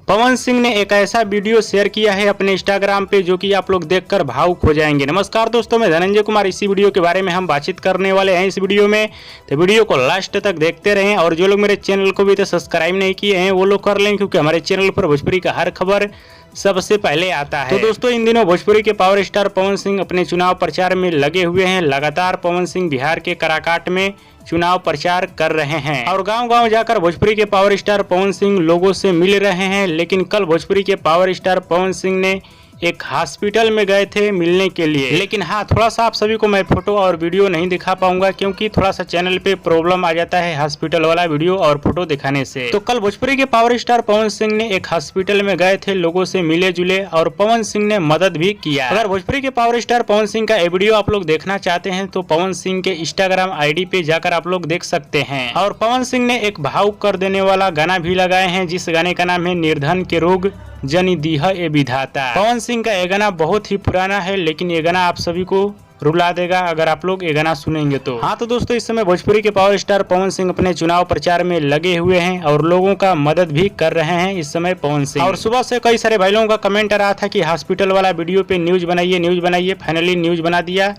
पवन सिंह ने एक ऐसा वीडियो शेयर किया है अपने इंस्टाग्राम पे जो कि आप लोग देखकर भावुक हो जाएंगे। नमस्कार दोस्तों, मैं धनंजय कुमार। इसी वीडियो के बारे में हम बातचीत करने वाले हैं इस वीडियो में, तो वीडियो को लास्ट तक देखते रहें। और जो लोग मेरे चैनल को भी तो सब्सक्राइब नहीं किए हैं वो लोग कर लें, क्योंकि हमारे चैनल पर भोजपुरी का हर खबर सबसे पहले आता है। तो दोस्तों, इन दिनों भोजपुरी के पावर स्टार पवन सिंह अपने चुनाव प्रचार में लगे हुए हैं। लगातार पवन सिंह बिहार के काराकाट में चुनाव प्रचार कर रहे हैं और गांव-गांव जाकर भोजपुरी के पावर स्टार पवन सिंह लोगों से मिल रहे हैं। लेकिन कल भोजपुरी के पावर स्टार पवन सिंह ने एक हॉस्पिटल में गए थे मिलने के लिए। लेकिन हाँ, थोड़ा सा आप सभी को मैं फोटो और वीडियो नहीं दिखा पाऊंगा, क्योंकि थोड़ा सा चैनल पे प्रॉब्लम आ जाता है हॉस्पिटल वाला वीडियो और फोटो दिखाने से। तो कल भोजपुरी के पावर स्टार पवन सिंह ने एक हॉस्पिटल में गए थे, लोगों से मिले जुले और पवन सिंह ने मदद भी किया। अगर भोजपुरी के पावर स्टार पवन सिंह का ये वीडियो आप लोग देखना चाहते हैं तो पवन सिंह के इंस्टाग्राम ID पे जाकर आप लोग देख सकते हैं। और पवन सिंह ने एक भावुक कर देने वाला गाना भी लगाए हैं, जिस गाने का नाम है निर्धन के रोग जनी दीह ए विधाता। पवन सिंह का ये गाना बहुत ही पुराना है, लेकिन ये गाना आप सभी को रुला देगा अगर आप लोग ये गाना सुनेंगे तो। हाँ तो दोस्तों, इस समय भोजपुरी के पावर स्टार पवन सिंह अपने चुनाव प्रचार में लगे हुए हैं और लोगों का मदद भी कर रहे हैं इस समय पवन सिंह। और सुबह से कई सारे भाई लोगों का कमेंट आ रहा था कि हॉस्पिटल वाला वीडियो पे न्यूज बनाइए। फाइनली न्यूज बना दिया।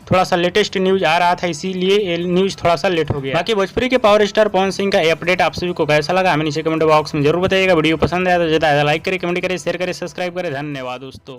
थोड़ा सा लेटेस्ट न्यूज आ रहा था, इसीलिए ये न्यूज थोड़ा सा लेट हो गया। बाकी भोजपुरी के पावर स्टार पवन सिंह का ये अपडेट आप सभी को कैसा लगा हमें नीचे कमेंट बॉक्स में जरूर बताइएगा। वीडियो पसंद आया तो ज़्यादा लाइक करें, कमेंट करें, शेयर करें, सब्सक्राइब करें। धन्यवाद दोस्तों।